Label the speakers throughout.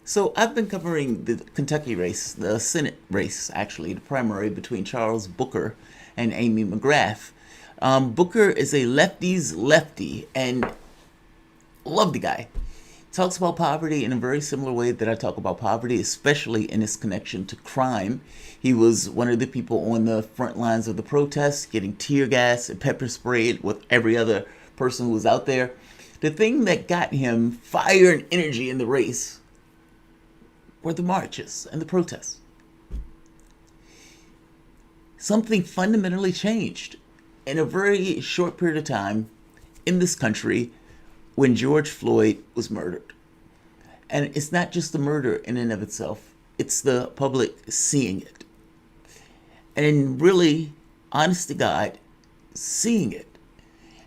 Speaker 1: So I've been covering the Kentucky race, the Senate race, actually, the primary between Charles Booker and Amy McGrath. Booker is a lefty's lefty, and love the guy. Talks about poverty in a very similar way that I talk about poverty, especially in its connection to crime. He was one of the people on the front lines of the protests, getting tear gas and pepper sprayed with every other person who was out there. The thing that got him fire and energy in the race were the marches and the protests. Something fundamentally changed in a very short period of time in this country when George Floyd was murdered. And it's not just the murder in and of itself, it's the public seeing it. And really, honest to God, seeing it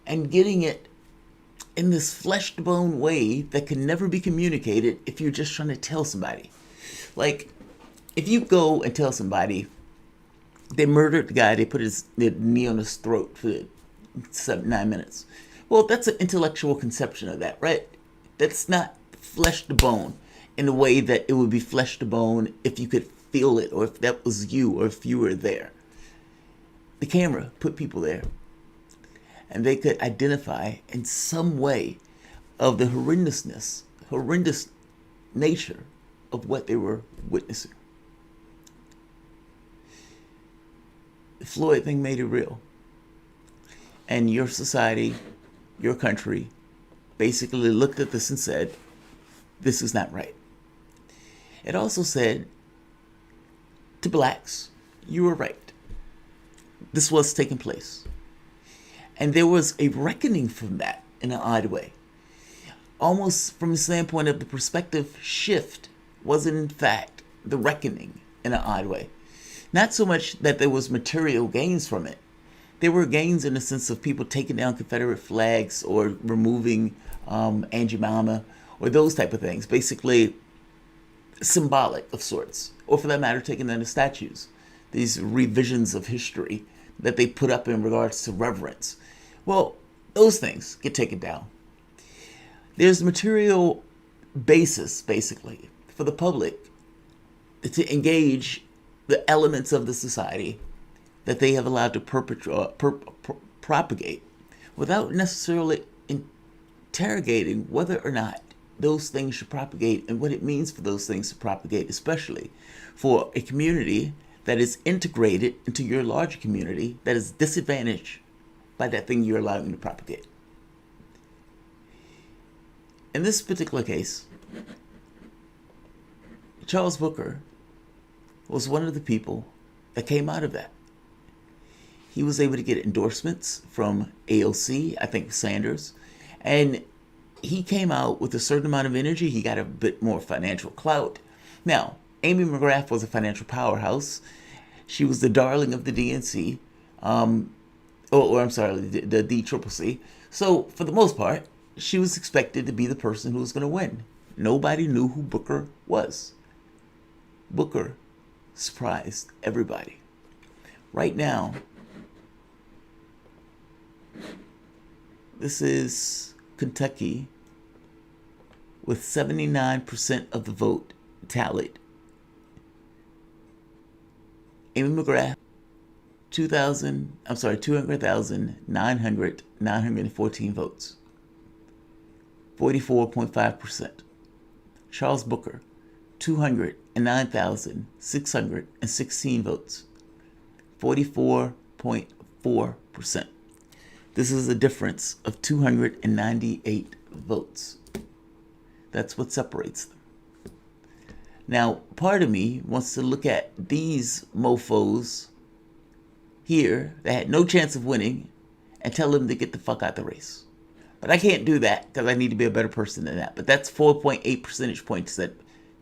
Speaker 1: and getting it in this flesh to bone way that can never be communicated if you're just trying to tell somebody. Like, if you go and tell somebody they murdered the guy, they put their knee on his throat for 9 minutes. Well, that's an intellectual conception of that, right? That's not flesh to bone in the way that it would be flesh to bone if you could feel it, or if that was you, or if you were there. The camera put people there, and they could identify in some way of the horrendous nature of what they were witnessing. The Floyd thing made it real. And your society, your country, basically looked at this and said, this is not right. It also said to blacks, you were right. This was taking place. And there was a reckoning from that in an odd way. Almost from the standpoint of the perspective shift was in fact the reckoning in an odd way. Not so much that there was material gains from it. There were gains in the sense of people taking down Confederate flags or removing Aunt Jemima or those type of things. Basically symbolic of sorts. Or for that matter, taking down the statues. These revisions of history that they put up in regards to reverence. Well, those things get taken down. There's material basis, basically, for the public to engage the elements of the society that they have allowed to propagate without necessarily interrogating whether or not those things should propagate and what it means for those things to propagate, especially for a community that is integrated into your larger community that is disadvantaged by that thing you're allowing to propagate. In this particular case, Charles Booker was one of the people that came out of that. He was able to get endorsements from AOC, I think Sanders, and he came out with a certain amount of energy. He got a bit more financial clout. Now, Amy McGrath was a financial powerhouse. She was the darling of the DNC, the DCCC. So, for the most part, she was expected to be the person who was going to win. Nobody knew who Booker was. Booker surprised everybody. Right now, this is Kentucky with 79% of the vote tallied. Amy McGrath, 200,914 votes. 44.5%. Charles Booker, 209,616 votes. 44.4%. This is a difference of 298 votes. That's what separates them. Now, part of me wants to look at these mofos here that had no chance of winning and tell them to get the fuck out the race. But I can't do that because I need to be a better person than that. But that's 4.8 percentage points that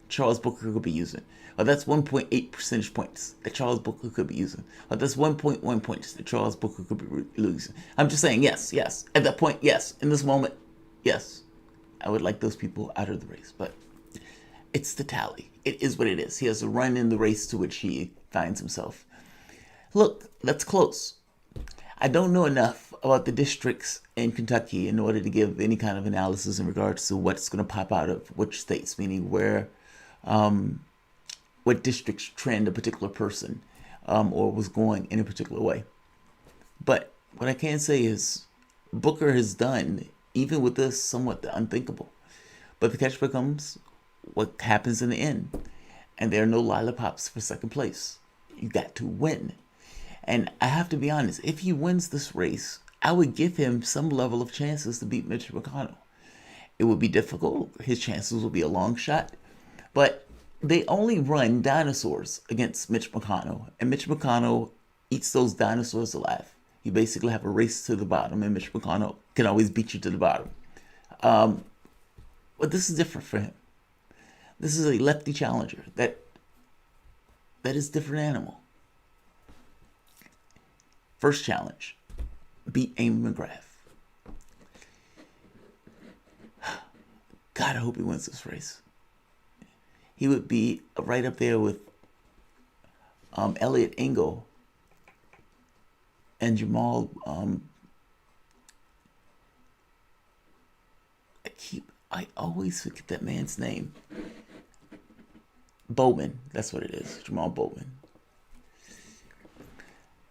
Speaker 1: Charles Booker could be using. Or that's 1.8 percentage points that Charles Booker could be using. Or that's 1.1 points that Charles Booker could be losing. I'm just saying, yes. At that point, yes. In this moment, yes. I would like those people out of the race. But it's the tally. It is what it is. He has to run in the race to which he finds himself. Look, that's close. I don't know enough about the districts in Kentucky in order to give any kind of analysis in regards to what's going to pop out of which states, meaning where what districts trend a particular person, or was going in a particular way. But what I can say is Booker has done, even with this, somewhat the unthinkable. But the catch becomes what happens in the end. And there are no lollipops for second place. You got to win. And I have to be honest, if he wins this race, I would give him some level of chances to beat Mitch McConnell. It would be difficult. His chances will be a long shot. But they only run dinosaurs against Mitch McConnell. And Mitch McConnell eats those dinosaurs alive. You basically have a race to the bottom, and Mitch McConnell can always beat you to the bottom. But this is different for him. This is a lefty challenger that is a different animal. First challenge, beat Amy McGrath. God, I hope he wins this race. He would be right up there with Elliot Engel and Jamal. I always forget that man's name. Bowman, that's what it is. Jamal Bowman.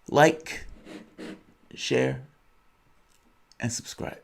Speaker 1: Like, share, and subscribe.